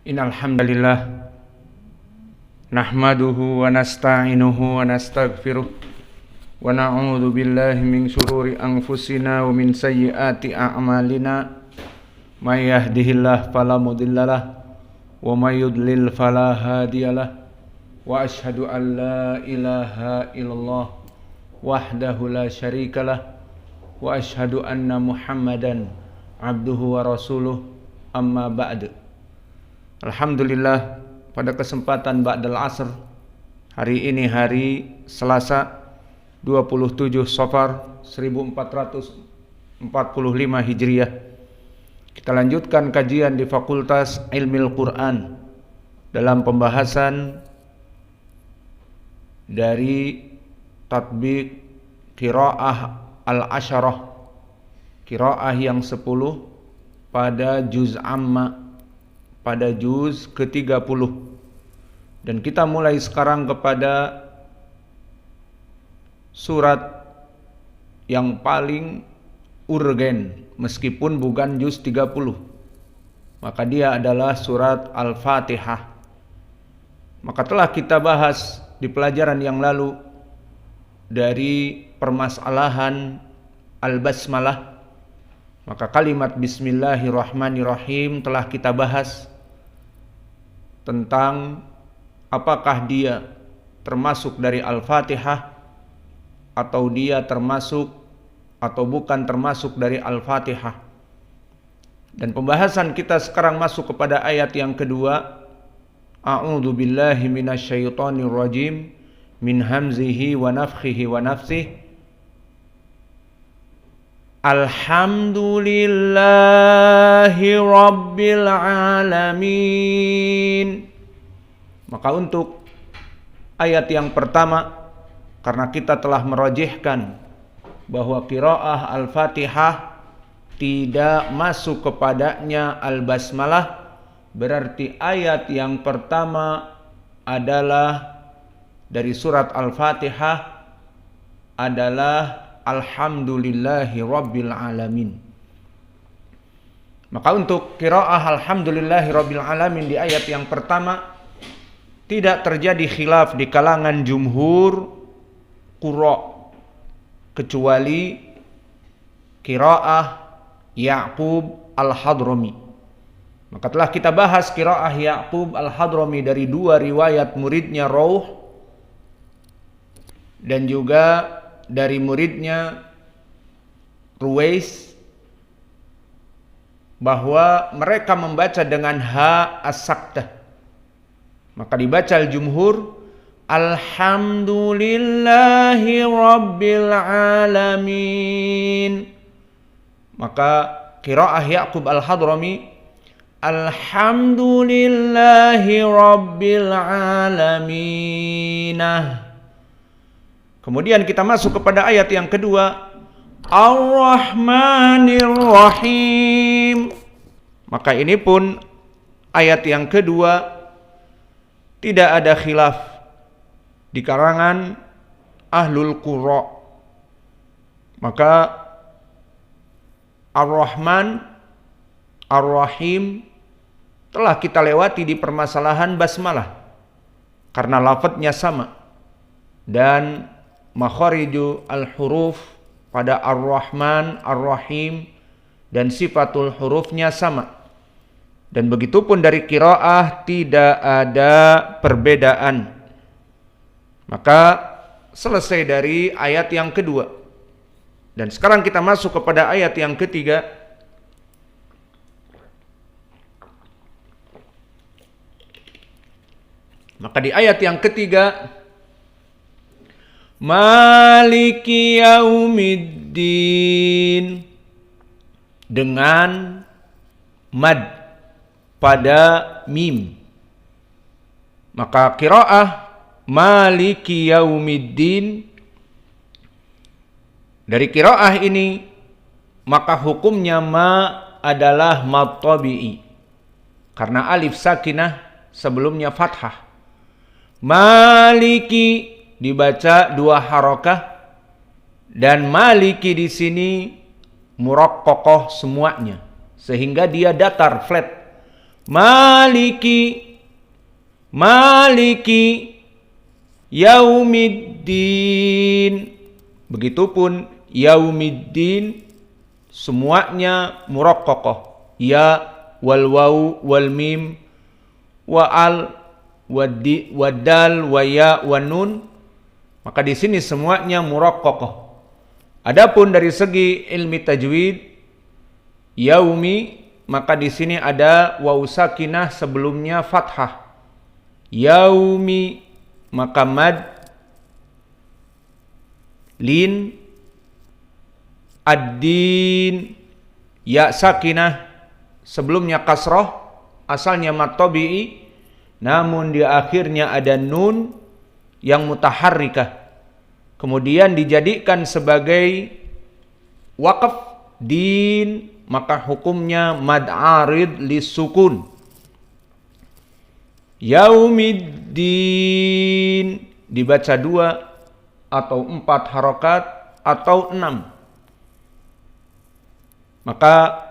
Innal hamdalillah nahmaduhu wa nasta'inuhu wa nastaghfiruh wa na'udzu billahi min shururi anfusina wa min sayyiati a'malina may yahdihillahu fala mudhillalah wa may yudlil fala hadiyalah wa asyhadu an la ilaha illallah wahdahu la syarikalah wa asyhadu anna Muhammadan abduhu wa rasuluh amma ba'du. Alhamdulillah, pada kesempatan Ba'dal Asr, hari ini hari Selasa 27 Safar 1445 Hijriah. Kita lanjutkan kajian di Fakultas Ilmil Quran dalam pembahasan dari tatbik qiraah al-asyarah, qiraah yang 10 pada juz amma, pada juz ke-30, dan kita mulai sekarang kepada surat yang paling urgen meskipun bukan juz 30, maka dia adalah surat Al-Fatihah. Maka telah kita bahas di pelajaran yang lalu dari permasalahan Al-Basmalah, maka kalimat Bismillahirrahmanirrahim telah kita bahas tentang apakah dia termasuk dari Al-Fatihah atau dia termasuk atau bukan termasuk dari Al-Fatihah. Dan pembahasan kita sekarang masuk kepada ayat yang kedua. A'udzu billahi minasyaitonir rajim min hamzihi wa nafthihi wa nafsihi. Alhamdulillahi Rabbil Alamin. Maka untuk ayat yang pertama, karena kita telah merajihkan bahwa qiraah Al-Fatihah tidak masuk kepadanya Al-Basmalah, berarti ayat yang pertama adalah dari surat Al-Fatihah adalah Alhamdulillahi Rabbil Alamin. Maka untuk qiraah Alhamdulillahi Rabbil Alamin di ayat yang pertama tidak terjadi khilaf di kalangan jumhur qurra kecuali qiraah Ya'qub Al-Hadrami. Maka telah kita bahas qiraah Ya'qub Al-Hadrami dari dua riwayat muridnya Rauh dan juga dari muridnya Ruwais, bahwa mereka membaca dengan ha as-saktah. Maka dibaca al-jumhur Alhamdulillahi Rabbil Alamin. Maka qiraah Ya'qub Al-Hadrami Alhamdulillahi Rabbil Alamin. Kemudian kita masuk kepada ayat yang kedua, Ar-Rahmanir Rahim. Maka ini pun ayat yang kedua tidak ada khilaf di kalangan ahlul qurra. Maka Ar-Rahman, Ar-Rahim telah kita lewati di permasalahan basmalah karena lafadznya sama, dan makhariju al-huruf pada Ar-Rahman, Ar-Rahim dan sifatul hurufnya sama. Dan begitu pun dari qiraah tidak ada perbedaan. Maka selesai dari ayat yang kedua. Dan sekarang kita masuk kepada ayat yang ketiga. Maka di ayat yang ketiga, Maliki Yaumiddin, dengan mad pada mim. Maka qiraah Maliki Yaumiddin, dari qiraah ini maka hukumnya ma adalah mad tabi'i karena alif sakinah sebelumnya fathah. Maliki dibaca dua harakah, dan maliki di sini muraqqaqah semuanya sehingga dia datar flat. maliki yaumiddin. Begitupun yaumiddin semuanya muraqqaqah. Ya, wal waw, wal mim, wa al, wa dal, wa ya, wa nun. Maka di sini semuanya muraqqaqah. Adapun dari segi ilmi tajwid, yaumi, maka di sini ada waw sakinah sebelumnya fathah. Yaumi, maka mad, lin, ad-din, ya sakinah sebelumnya kasroh, asalnya mad tabi'i, namun di akhirnya ada nun yang mutaharrikah. Kemudian dijadikan sebagai waqaf din, maka hukumnya mad arid lisukun. Yaumiddin dibaca 2 atau 4 harokat atau 6. Maka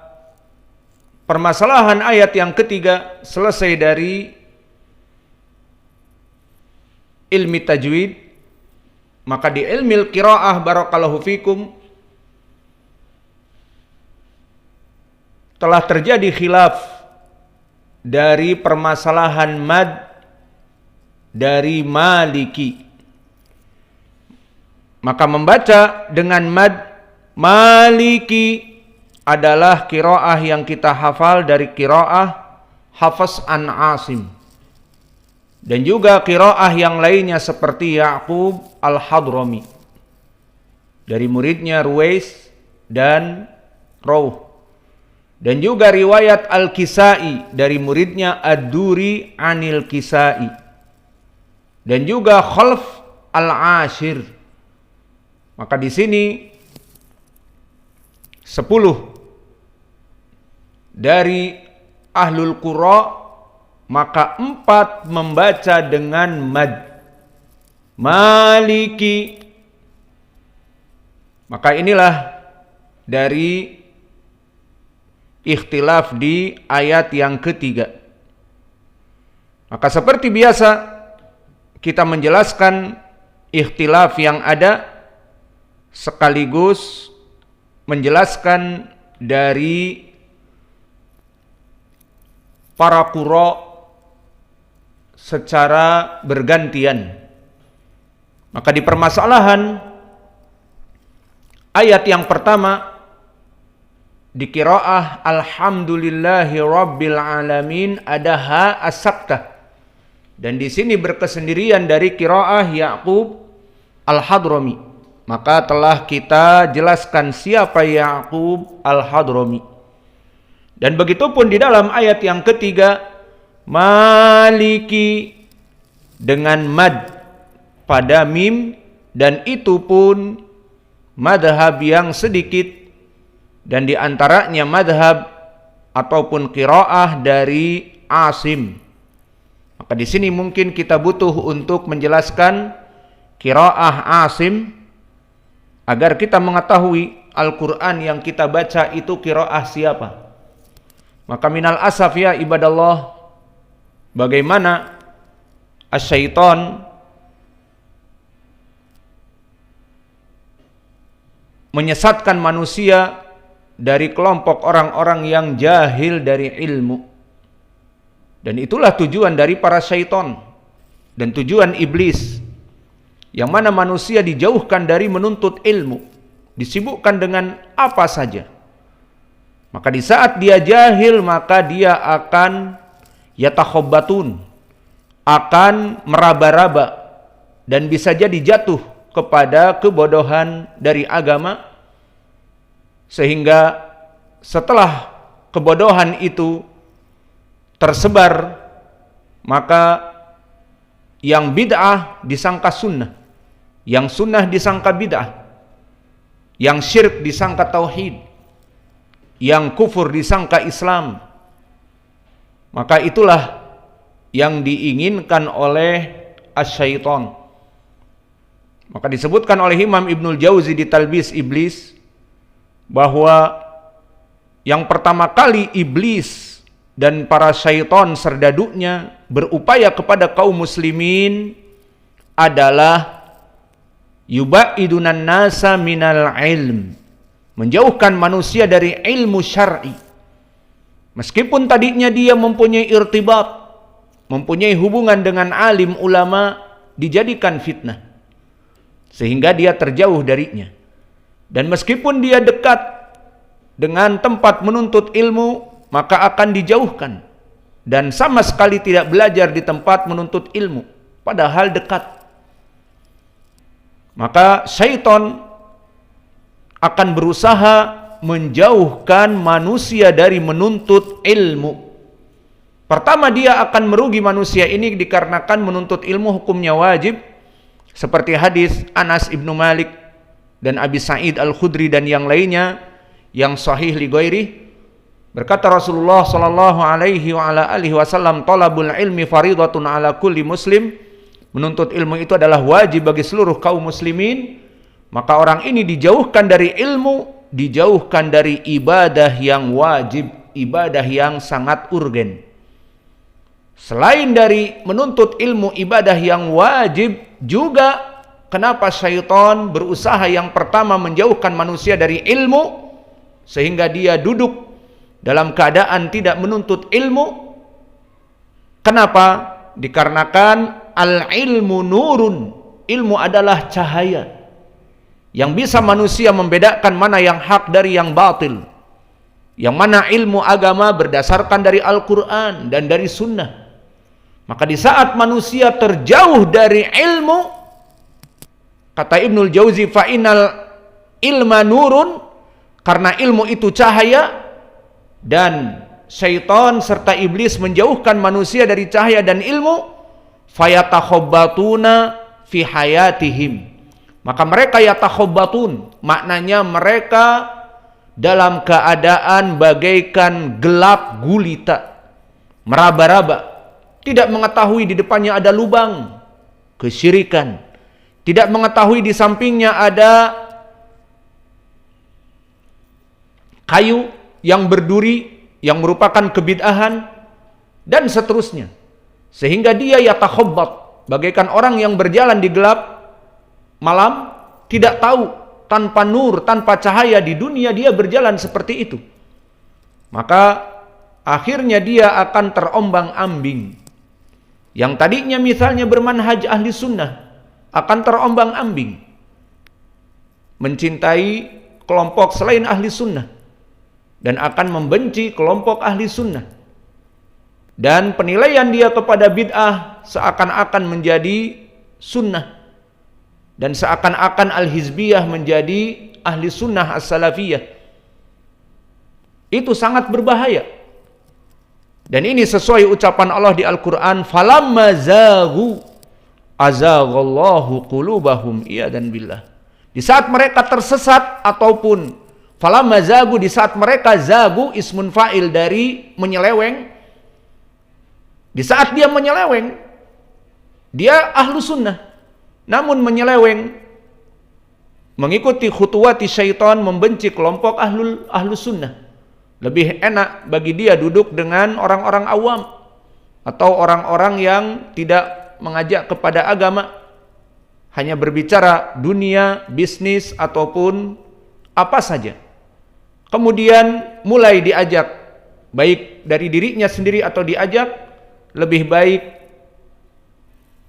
permasalahan ayat yang ketiga selesai dari ilmi tajwid. Maka di ilmi qiraah barakallahu fikum telah terjadi khilaf dari permasalahan mad dari Maliki. Maka membaca dengan mad Maliki adalah qiraah yang kita hafal dari qiraah Hafs an Asim. Dan juga qiraah yang lainnya seperti Ya'qub al-Hadrami dari muridnya Ruwais dan Rawh. Dan juga riwayat Al-Kisai dari muridnya Ad-Duri anil Kisai. Dan juga Khalf al-Ashir. Maka di sini 10 dari ahlul qura, maka 4 membaca dengan mad Maliki. Maka inilah dari ikhtilaf di ayat yang ketiga. Maka seperti biasa kita menjelaskan ikhtilaf yang ada sekaligus menjelaskan dari para qura secara bergantian. Maka di permasalahan ayat yang pertama di qiraah alhamdulillahi rabbil alamin ada ha as-saktah. Dan di sini berkesendirian dari qiraah Ya'qub al-Hadrami. Maka telah kita jelaskan siapa Ya'qub al-Hadrami. Dan begitupun di dalam ayat yang ketiga Maliki dengan mad pada mim, dan itu pun madhab yang sedikit, dan diantaranya madhab ataupun qiraah dari Asim. Maka di sini mungkin kita butuh untuk menjelaskan qiraah Asim agar kita mengetahui Al-Quran yang kita baca itu qiraah siapa. Maka minal asaf ya ibadallah, bagaimana asyaiton menyesatkan manusia dari kelompok orang-orang yang jahil dari ilmu. Dan itulah tujuan dari para syaiton dan tujuan iblis, yang mana manusia dijauhkan dari menuntut ilmu, disibukkan dengan apa saja. Maka di saat dia jahil, maka dia akan yatakhabbatun, akan meraba-raba, dan bisa jadi jatuh kepada kebodohan dari agama, sehingga setelah kebodohan itu tersebar, maka yang bid'ah disangka sunnah, yang sunnah disangka bid'ah, yang syirk disangka tauhid, yang kufur disangka Islam. Maka itulah yang diinginkan oleh asyaiton. Maka disebutkan oleh Imam Ibnul Jauzi di Talbis Iblis bahwa yang pertama kali iblis dan para syaitan serdaduknya berupaya kepada kaum muslimin adalah yubaidunan nasa minal ilm, menjauhkan manusia dari ilmu syar'i. Meskipun tadinya dia mempunyai irtibat, mempunyai hubungan dengan alim ulama, dijadikan fitnah sehingga dia terjauh darinya. Dan meskipun dia dekat dengan tempat menuntut ilmu, maka akan dijauhkan dan sama sekali tidak belajar di tempat menuntut ilmu padahal dekat. Maka syaitan akan berusaha menjauhkan manusia dari menuntut ilmu. Pertama, dia akan merugi manusia ini dikarenakan menuntut ilmu hukumnya wajib, seperti hadis Anas ibnu Malik dan Abi Sa'id Al-Khudri dan yang lainnya yang sahih li ghairi. Berkata Rasulullah sallallahu alaihi wa ala alihi wasallam, "Talabul ilmi faridatun ala kulli muslim." Menuntut ilmu itu adalah wajib bagi seluruh kaum muslimin. Maka orang ini dijauhkan dari ilmu, dijauhkan dari ibadah yang wajib, ibadah yang sangat urgen. Selain dari menuntut ilmu, ibadah yang wajib juga, kenapa syaitan berusaha yang pertama menjauhkan manusia dari ilmu sehingga dia duduk dalam keadaan tidak menuntut ilmu? Kenapa? Dikarenakan al-ilmu nurun, ilmu adalah cahaya yang bisa manusia membedakan mana yang hak dari yang batil, yang mana ilmu agama berdasarkan dari Al-Quran dan dari sunnah. Maka di saat manusia terjauh dari ilmu, kata Ibnul Jauzi, fa'inal ilma nurun, karena ilmu itu cahaya, dan syaitan serta iblis menjauhkan manusia dari cahaya dan ilmu, fayatakhabbatuna fi hayatihim, maka mereka yatakhabbatun, maknanya mereka dalam keadaan bagaikan gelap gulita, meraba-raba, tidak mengetahui di depannya ada lubang kesyirikan, tidak mengetahui di sampingnya ada kayu yang berduri yang merupakan kebid'ahan dan seterusnya, sehingga dia yatakhabbat bagaikan orang yang berjalan di gelap malam, tidak tahu, tanpa nur, tanpa cahaya di dunia dia berjalan seperti itu. Maka akhirnya dia akan terombang-ambing. Yang tadinya misalnya bermanhaj ahli sunnah akan terombang-ambing, mencintai kelompok selain ahli sunnah dan akan membenci kelompok ahli sunnah, dan penilaian dia kepada bid'ah seakan-akan menjadi sunnah, dan seakan-akan al-hizbiyah menjadi ahli sunnah as-salafiyah. Itu sangat berbahaya. Dan ini sesuai ucapan Allah di Al-Quran, falamma zaghu azaghallahu qulubahum, iya dan billah. Di saat mereka tersesat, ataupun falamma zaghu, di saat mereka, zaghu ismun fa'il dari menyeleweng. Di saat dia menyeleweng, dia ahlu sunnah, namun menyeleweng, mengikuti khutuwati syaitan, membenci kelompok ahlu sunnah. Lebih enak bagi dia duduk dengan orang-orang awam atau orang-orang yang tidak mengajak kepada agama, hanya berbicara dunia, bisnis, ataupun apa saja. Kemudian mulai diajak, baik dari dirinya sendiri atau diajak, lebih baik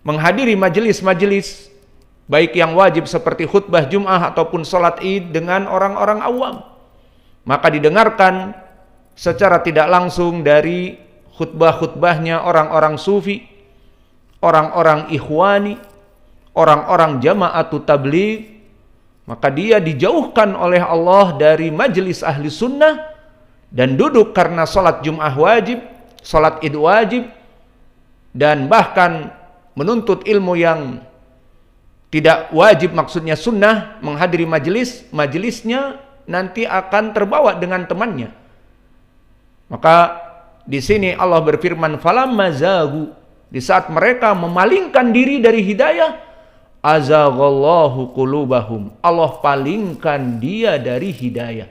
menghadiri majelis-majelis, baik yang wajib seperti khutbah Jum'ah ataupun sholat Id, dengan orang-orang awam. Maka didengarkan secara tidak langsung dari khutbah-khutbahnya orang-orang sufi, orang-orang ikhwani, orang-orang jama'atu tabligh. Maka dia dijauhkan oleh Allah dari majelis ahli sunnah dan duduk karena sholat Jum'ah wajib, sholat Id wajib, dan bahkan menuntut ilmu yang tidak wajib, maksudnya sunnah, menghadiri majelisnya nanti akan terbawa dengan temannya. Maka di sini Allah berfirman, falamma zaghu, di saat mereka memalingkan diri dari hidayah, azaghallahu qulubahum, Allah palingkan dia dari hidayah.